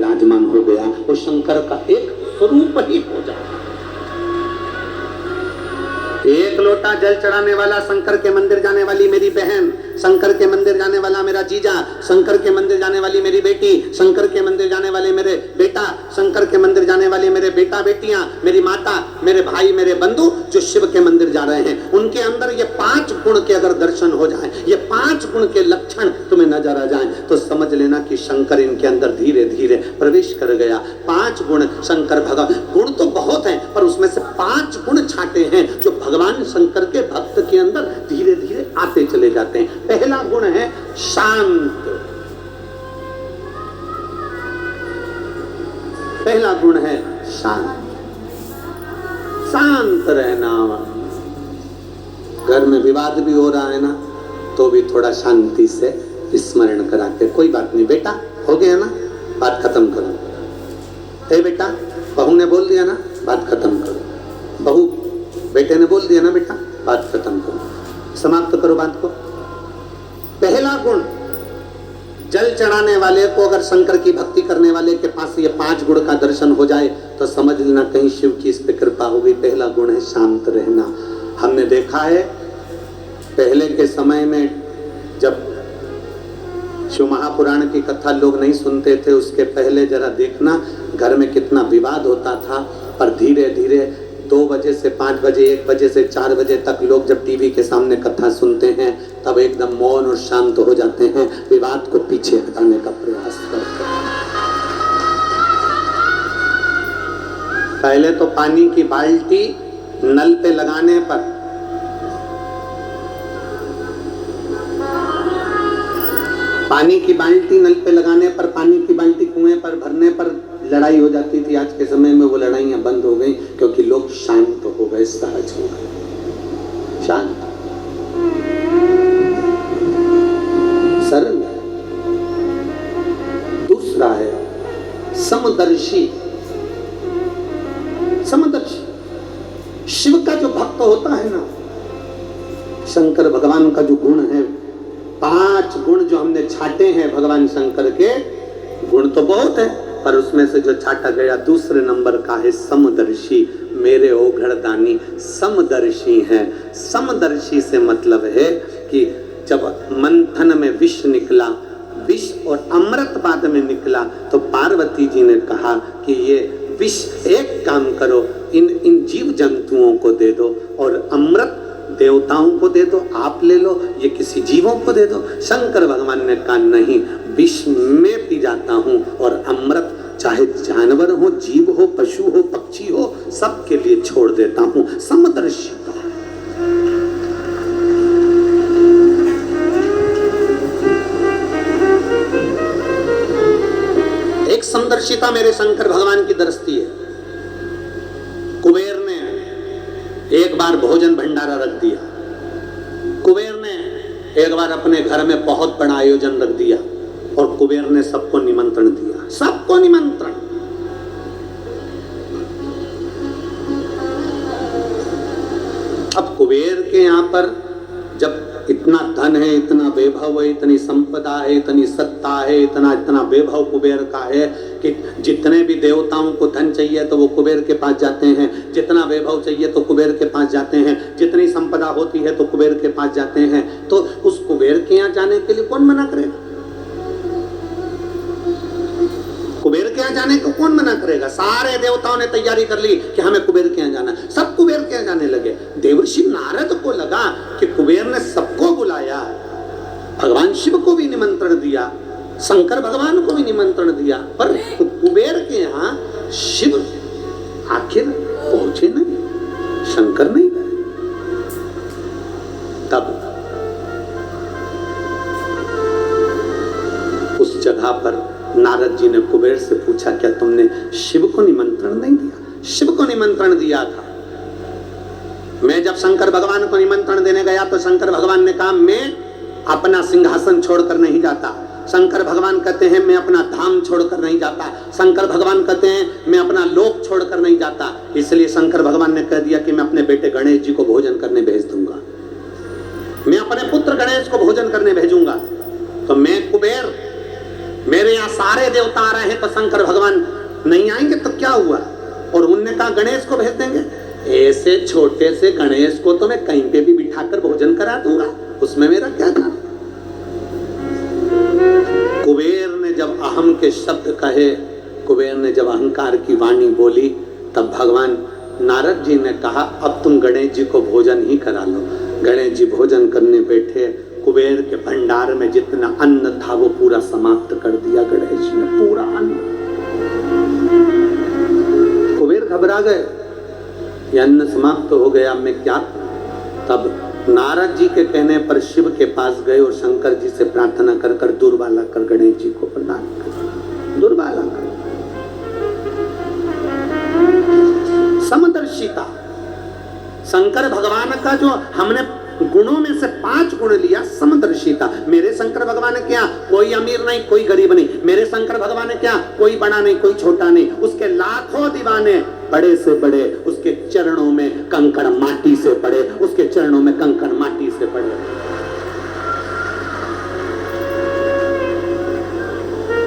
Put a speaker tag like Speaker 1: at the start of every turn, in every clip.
Speaker 1: विराजमान हो गया, वो शंकर का एक स्वरूप ही हो जाए। एक लोटा जल चढ़ाने वाला शंकर के मंदिर जाने वाली मेरी बहन, शंकर के मंदिर जाने वाला मेरा जीजा, शंकर के मंदिर जाने वाली मेरी बेटी, शंकर के मंदिर जाने वाले मेरे बेटा, शंकर के मंदिर जाने वाले मेरे बेटा बेटियां, मेरी माता, मेरे भाई, मेरे बंधु जो शिव के मंदिर जा रहे हैं, उनके अंदर ये 5 गुण के अगर दर्शन हो जाए, ये 5 गुण के लक्षण तुम्हें नजर आ जाए, तो समझ लेना कि शंकर इनके अंदर धीरे धीरे प्रवेश कर गया। 5 गुण शंकर भगवान, गुण तो बहुत हैं पर उसमें से 5 गुण छाटे हैं जो भगवान शंकर के भक्त के अंदर धीरे धीरे आते चले जाते हैं। पहला गुण है शांत। पहला गुण है शांत, शांत रहना। घर में विवाद भी हो रहा है ना, तो भी थोड़ा शांति से स्मरण कराते, कोई बात नहीं बेटा, हो गया ना, बात खत्म करो। ए बेटा, बहू ने बोल दिया ना, बात खत्म करो। बहू बेटे ने बोल दिया ना बेटा, बात खत्म करो, समाप्त करो बात को। पहला गुण, जल चढ़ाने वाले को अगर शंकर की भक्ति करने वाले के पास ये 5 गुण का दर्शन हो जाए तो समझ लेना कहीं शिव की इस पे कृपा हो गई। पहला गुण है शांत रहना। हमने देखा है पहले के समय में जब शिव महापुराण की कथा लोग नहीं सुनते थे, उसके पहले जरा देखना घर में कितना विवाद होता था, पर धीरे धीरे 2 बजे से 5 बजे, 1 बजे से 4 बजे तक लोग जब टीवी के सामने कथा सुनते हैं तब एकदम मौन और शांत हो जाते हैं, विवाद को पीछे हटाने का प्रयास करते हैं। पहले तो पानी की बाल्टी नल पे लगाने पर, पानी की बाल्टी नल पे लगाने पर, पानी की बाल्टी कुएं पर भरने पर लड़ाई हो जाती थी। आज के समय में वो लड़ाइयां बंद हो गई क्योंकि लोग शांत हो गए, सहज हो गए, शांत, सरल। दूसरा है समदर्शी। समदर्शी शिव का जो भक्त होता है ना, शंकर भगवान का जो गुण है, 5 गुण जो हमने छाटे हैं भगवान शंकर के, गुण तो बहुत है पर उसमें से जो छाटा गया दूसरे नंबर का है समदर्शी। मेरे ओघड़दानी समदर्शी हैं। समदर्शी से मतलब है कि जब मंथन में विष निकला, विष और अमृत बाद में निकला, तो पार्वती जी ने कहा कि ये विष एक काम करो, इन जीव जंतुओं को दे दो और अमृत देवताओं को दे दो, आप ले लो, ये किसी जीवों को दे दो। शंकर भगवान ने कहा नहीं, विष में पी जाता हूं और अमृत चाहे जानवर हो, जीव हो, पशु हो, पक्षी हो, सबके लिए छोड़ देता हूं। समदर्शी का एक समदर्शिता मेरे शंकर भगवान की दृष्टि है। कुबेर ने एक बार भोजन भंडारा रख दिया, कुबेर ने एक बार अपने घर में बहुत बड़ा आयोजन रख दिया और कुबेर ने सबको निमंत्रण दिया, सबको निमंत्रण। अब कुबेर के यहाँ पर जब इतना धन है, इतना वैभव है, इतनी संपदा है, इतनी सत्ता है, इतना वैभव कुबेर का है कि जितने भी देवताओं को धन चाहिए तो वो कुबेर के पास जाते हैं, जितना वैभव चाहिए तो कुबेर के पास जाते हैं, जितनी संपदा होती है तो कुबेर के पास जाते हैं। तो उस कुबेर के यहाँ जाने के लिए कौन मना करेगा? कुबेर के यहाँ जाने को कौन मना करेगा? सारे देवताओं ने तैयारी कर ली कि हमें कुबेर के यहाँ जाना, सब कुबेर के यहाँ जाने लगे। देवर्षि नारद को लगा कि कुबेर ने सबको बुलाया, भगवान शिव को भी निमंत्रण दिया, शंकर भगवान को भी निमंत्रण दिया, पर कुबेर के यहाँ शिव आखिर पहुंचे नहीं, शंकर नहीं गए। तब उस जगह पर नारद जी ने कुबेर से पूछा, क्या तुमने शिव को निमंत्रण नहीं दिया? शिव को निमंत्रण दिया था। मैं जब शंकर भगवान को निमंत्रण देने गया तो शंकर भगवान ने कहा मैं अपना सिंहासन छोड़कर नहीं जाता। शंकर भगवान कहते हैं मैं अपना धाम छोड़कर नहीं जाता। शंकर भगवान कहते हैं मैं अपना लोक छोड़कर नहीं जाता। इसलिए शंकर भगवान ने कह दिया कि मैं अपने बेटे गणेश जी को भोजन करने भेज दूंगा, मैं अपने पुत्र गणेश को भोजन करने भेजूंगा। तो मैं कुबेर मेरे यहाँ सारे देवता आ रहे हैं तो शंकर भगवान नहीं आएंगे तो क्या हुआ? और उनने कहा गणेश को भेज देंगे। ऐसे छोटे से गणेश को तो मैं कहीं पे भी बिठाकर भोजन करा दूंगा, उसमें मेरा क्या काम? कुबेर ने जब अहम के शब्द कहे, कुबेर ने जब अहंकार की वाणी बोली, तब भगवान नारद जी ने कहा अब तुम गणेश जी को भोजन ही करा लो। गणेश जी भोजन करने बैठे, कुबेर के भंडार में जितना अन्न था वो पूरा समाप्त कर दिया गणेश ने, पूरा अन्न। कुबेर घबरा गए, ये अन्न समाप्त हो गया, मैं क्या? तब नारद जी के कहने पर शिव के पास गए और शंकर जी से प्रार्थना कर कर दुर्वाला कर गणेश जी को प्रदान कर, दुर्वाला कर। समदर्शिता, शंकर भगवान का जो हमने गुणों में से 5 गुण लिया, समदर्शिता। मेरे शंकर भगवान ने क्या? कोई अमीर नहीं, कोई गरीब नहीं। मेरे शंकर भगवान ने क्या? कोई बड़ा नहीं, कोई छोटा नहीं। उसके लाखों दीवाने, बड़े से बड़े, उसके चरणों में कंकड़ माटी से पड़े, उसके चरणों में कंकड़ माटी से पड़े।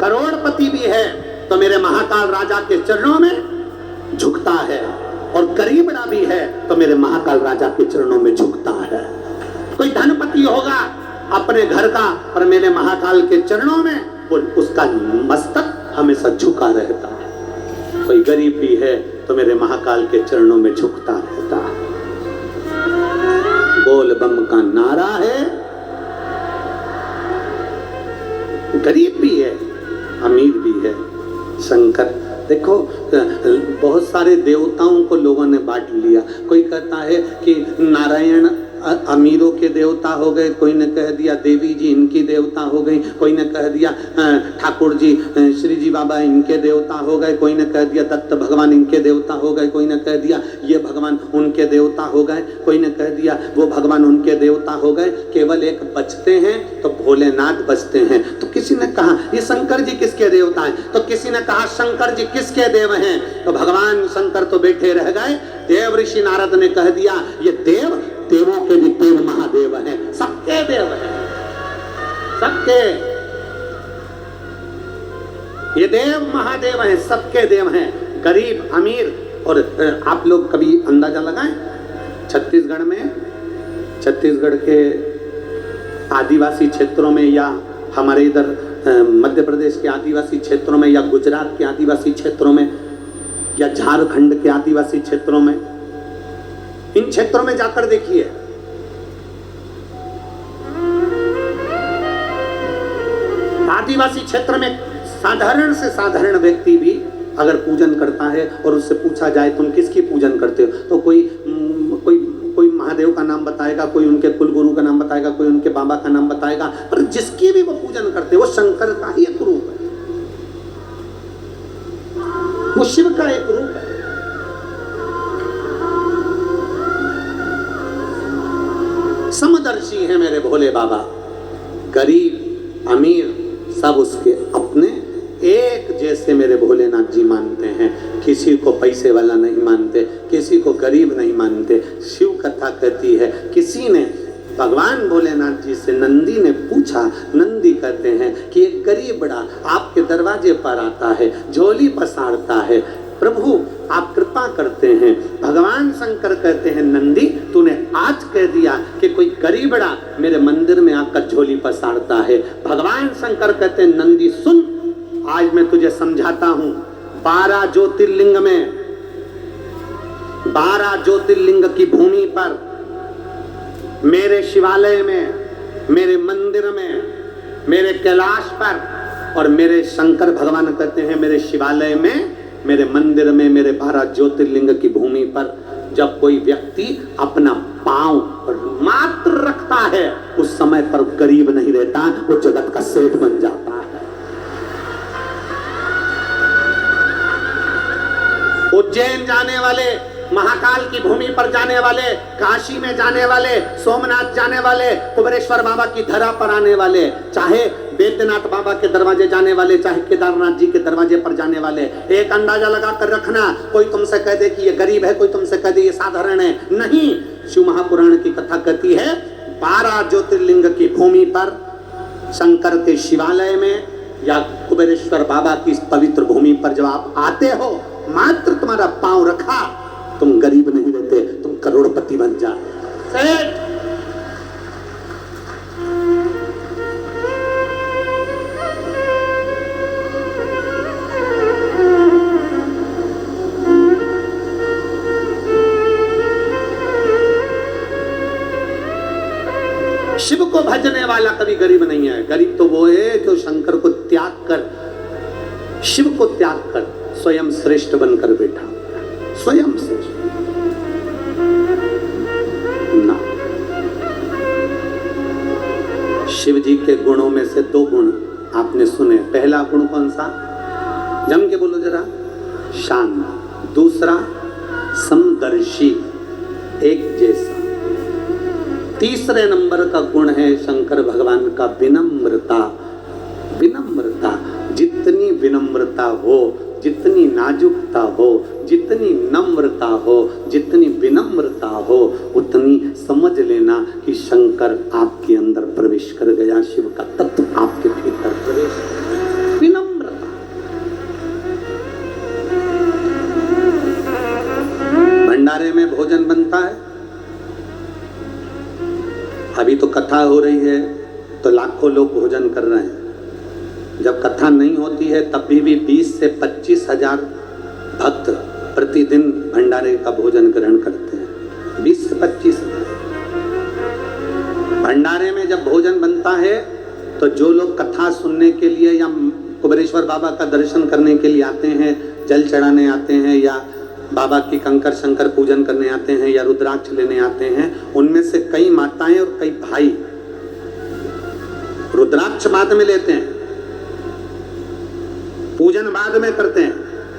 Speaker 1: करोड़पति भी है तो मेरे महाकाल राजा के चरणों में झुकता है, और गरीबड़ा भी है तो मेरे महाकाल राजा के चरणों में झुकता है। कोई धनपति होगा अपने घर का, पर मेरे महाकाल के चरणों में उसका मस्तक हमेशा झुका रहता है। कोई गरीब भी है तो मेरे महाकाल के चरणों में झुकता रहता है। बोल बम का नारा है। गरीब भी है, अमीर भी है। शंकर देखो, बहुत सारे देवताओं को लोगों ने बांट लिया। कोई कहता है कि नारायण अमीरों के देवता हो गए, कोई ने कह दिया देवी जी इनकी देवता हो गई, कोई ने कह दिया ठाकुर जी श्री जी बाबा इनके देवता हो गए, कोई ने कह दिया दत्त भगवान इनके देवता हो गए, कोई ने कह दिया ये भगवान उनके देवता हो गए, कोई ने कह दिया वो भगवान उनके देवता हो गए। केवल एक बचते हैं तो भोलेनाथ बचते हैं। तो किसी ने कहा ये शंकर जी किसके देवता हैं, तो किसी ने कहा शंकर जी किसके देव हैं, तो भगवान शंकर तो बैठे रह गए। देव ऋषि नारद ने कह दिया ये देव देवों के भी देव महादेव हैं, सबके देव हैं, सबके ये देव महादेव हैं, सबके देव हैं, गरीब अमीर। और आप लोग कभी अंदाजा लगाएं, छत्तीसगढ़ के आदिवासी क्षेत्रों में, या हमारे इधर मध्य प्रदेश के आदिवासी क्षेत्रों में, या गुजरात के आदिवासी क्षेत्रों में, या झारखंड के आदिवासी क्षेत्रों में, इन क्षेत्रों में जाकर देखिए, आदिवासी क्षेत्र में साधारण से साधारण व्यक्ति भी अगर पूजन करता है और उससे पूछा जाए तुम किसकी पूजन करते हो, तो कोई महादेव का नाम बताएगा, कोई उनके कुलगुरु का नाम बताएगा, कोई उनके बाबा का नाम बताएगा, पर जिसकी भी वो पूजन करते वो शंकर का ही एक रूप है, वो शिव का एक रूप है। समदर्शी है मेरे भोले बाबा, गरीब अमीर सब उसके अपने एक जैसे मेरे भोलेनाथ जी मानते हैं। किसी को पैसे वाला नहीं मानते, किसी को गरीब नहीं मानते। शिव कथा कहती है किसी ने भगवान भोलेनाथ जी से नंदी ने पूछा, नंदी कहते हैं कि एक गरीब बड़ा आपके दरवाजे पर आता है, झोली पसारता है, प्रभु आप कृपा करते हैं। भगवान शंकर कहते हैं नंदी तूने आज कह दिया कि कोई गरीबड़ा मेरे मंदिर में आकर झोली पसारता है। भगवान शंकर कहते हैं नंदी सुन, आज मैं तुझे समझाता हूं। 12 ज्योतिर्लिंग में, 12 ज्योतिर्लिंग की भूमि पर, मेरे शिवालय में, मेरे मंदिर में, मेरे कैलाश पर, और मेरे शंकर भगवान कहते हैं मेरे शिवालय में, मेरे मंदिर में, मेरे 12 ज्योतिर्लिंग की भूमि पर जब कोई व्यक्ति अपना पांव मात्र रखता है उस समय पर गरीब नहीं रहता, वो जगत का सेठ बन जाता है। उज्जैन जाने वाले, महाकाल की भूमि पर जाने वाले, काशी में जाने वाले, सोमनाथ जाने वाले, कुबेरेश्वर बाबा की धरा पर आने वाले, चाहे बैद्यनाथ बाबा के दरवाजे जाने वाले, चाहे केदारनाथ जी के दरवाजे पर जाने वाले, एक अंदाजा लगा कर रखना। कोई तुमसे कह दे कि ये गरीब है, कोई तुमसे कह दे ये साधारण है, नहीं। शिव महापुराण की कथा कहती है 12 ज्योतिर्लिंग की भूमि पर, शंकर के शिवालय में, या कुबेरेश्वर बाबा की इस पवित्र भूमि पर जब आप आते हो, मात्र तुम्हारा पांव रखा, तुम गरीब नहीं रहते, तुम करोड़पति बन जाते। शिव को भजने वाला कभी गरीब नहीं है। गरीब तो वो है जो शंकर को त्याग कर, शिव को त्याग कर स्वयं श्रेष्ठ बनकर बैठा, स्वयं श्रेष्ठ ना। शिव जी के गुणों में से 2 गुण आपने सुने। पहला गुण कौन सा? जम के बोलो जरा। शांत। दूसरा समदर्शी, एक जैसा। तीसरे नंबर का गुण है शंकर भगवान का विनम्रता। विनम्रता, जितनी विनम्रता हो, जितनी नाजुकता हो, जितनी नम्रता हो, जितनी विनम्रता हो, उतनी समझ लेना कि शंकर आपके अंदर प्रवेश कर गया, शिव का तत्व आपके भीतर प्रवेश। विनम्रता। भंडारे में भोजन बनता है, अभी तो कथा हो रही है तो लाखों लोग भोजन कर रहे हैं। जब कथा नहीं होती है तब भी 20 से 25 हजार भक्त प्रतिदिन भंडारे का भोजन ग्रहण करते हैं। 20 से 25 हजार। भंडारे में जब भोजन बनता है तो जो लोग कथा सुनने के लिए या कुबेरेश्वर बाबा का दर्शन करने के लिए आते हैं, जल चढ़ाने आते हैं, या बाबा की कंकर शंकर पूजन करने आते हैं, या रुद्राक्ष लेने आते हैं, उनमें से कई माताएं और कई भाई रुद्राक्ष बाद में लेते हैं, पूजन बाद में करते हैं,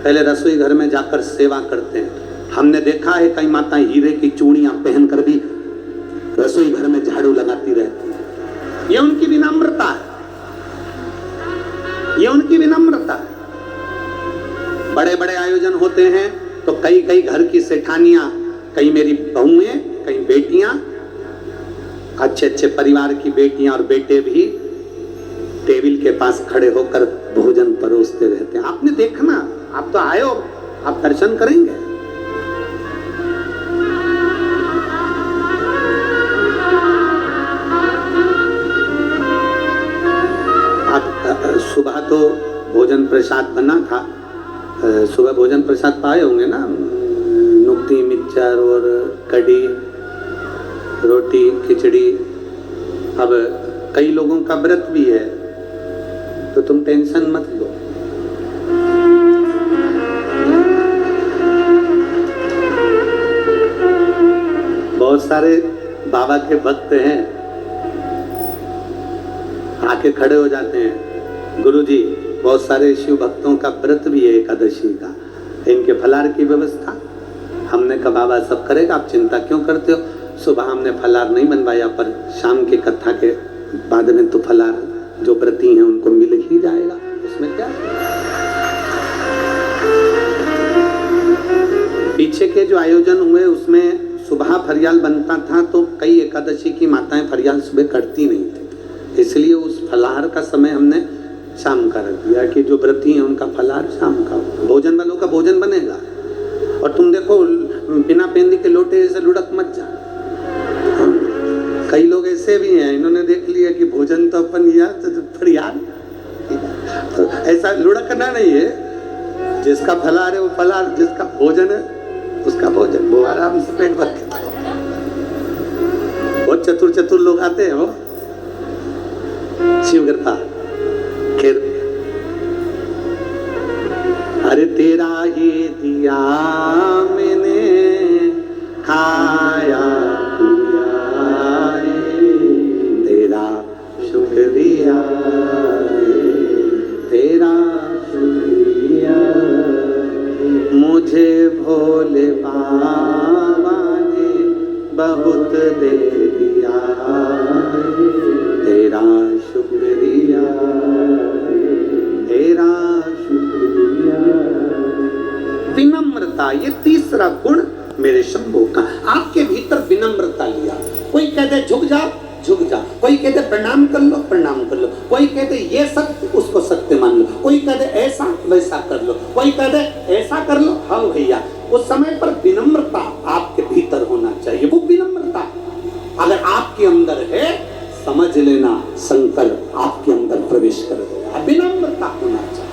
Speaker 1: पहले रसोई घर में जाकर सेवा करते हैं। हमने देखा है कई माताएं हीरे की चूड़ियां पहनकर भी रसोई घर में झाड़ू लगाती रहती है। ये उनकी विनम्रता है, ये उनकी विनम्रता है। बड़े बड़े आयोजन होते हैं तो कई कई घर की सेठानियां, कई मेरी बहुएं, कई बेटियां, अच्छे अच्छे परिवार की बेटियां और बेटे भी टेबल के पास खड़े होकर भोजन परोसते रहते हैं। आपने देखना, आप तो आए हो, आप दर्शन करेंगे। आप सुबह तो भोजन प्रसाद बना था, सुबह भोजन प्रसाद पाए होंगे ना, नुक्ती, मिक्सचर और कढ़ी, रोटी, खिचड़ी। अब कई लोगों का व्रत भी है तो तुम टेंशन मत लो। बहुत सारे बाबा के भक्त हैं, आके खड़े हो जाते हैं, गुरुजी बहुत सारे शिव भक्तों का व्रत भी है एकादशी का, इनके फलाहार की व्यवस्था। हमने कहा बाबा सब करेगा, आप चिंता क्यों करते हो। सुबह हमने फलाहार नहीं बनवाया, पर शाम की कथा के बाद में तो फलाहार जो व्रती हैं उनको मिल ही जाएगा, उसमें क्या। पीछे के जो आयोजन हुए उसमें सुबह फरियाल बनता था, तो कई एकादशी की माताएं फरियाल सुबह करती नहीं थी, इसलिए उस फलाहार का समय हमने शाम का रख दिया कि जो व्रती हैं उनका फलाहार शाम का, भोजन वालों का भोजन बनेगा। और तुम देखो बिना पेंदी के लोटे से लुढ़क मत जा। कई लोग ऐसे भी हैं, इन्होंने देख लिया कि भोजन तो अपन यार तो फरियाल, तो ऐसा लुढ़कना नहीं है। जिसका फलाहार है वो फलाहार, जिसका भोजन है उसका भोजन, वो आराम से पेट भर के खाओ। बहुत चतुर चतुर लोग आते हैं, वो शिव कृपा। फिर अरे तेरा ही दिया मैंने खाया पिया रे, तेरा शुक्रिया तेरा शुक्रिया, मुझे भोले बाबा ने बहुत दे दिया, तेरा शुक्रिया तेरा शुक्रिया। विनम्रता, ये तीसरा गुण मेरे शंभू का। आपके भीतर विनम्रता लिया। कोई कह दे झुक जाओ, झुक जा। कोई कहते प्रणाम कर लो, प्रणाम कर लो। कोई कहते ये सत्य, उसको सत्य मान लो। कोई कहते ऐसा वैसा कर लो। कोई कहते ऐसा कर लो। हाँ भैया, उस समय पर विनम्रता आपके भीतर होना चाहिए। वो विनम्रता अगर आपके अंदर है, समझ लेना शंकर आपके अंदर प्रवेश कर गया। विनम्रता होना चाहिए।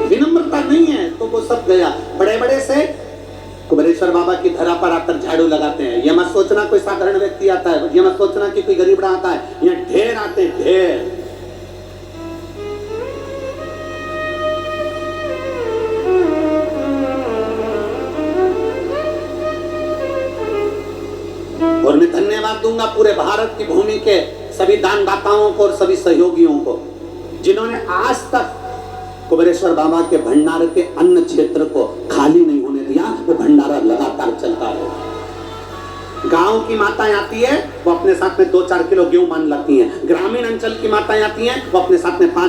Speaker 1: विनम्रता नहीं है तो वो सब गया। बड़े बड़े से कुबेरेश्वर बाबा की धरा पर आकर झाड़ू लगाते हैं। ये मत सोचना कोई साधारण व्यक्ति आता है, ये मत सोचना कि कोई गरीबड़ा आता है। यहाँ ढेर आते हैं, ढेर। और मैं धन्यवाद दूंगा पूरे भारत की भूमि के सभी दानदाताओं को और सभी सहयोगियों को, जिन्होंने आज तक कुबेरेश्वर बाबा के भंडारे के अन्न क्षेत्र को खाली नहीं होने दिया। वो भंडारा लगातार चलता है। गांव की माताएं आती है, वो अपने साथ में 2-4 किलो गेहूं मान लाती हैं। ग्रामीण अंचल की माताएं आती हैं, वो अपने साथ में 5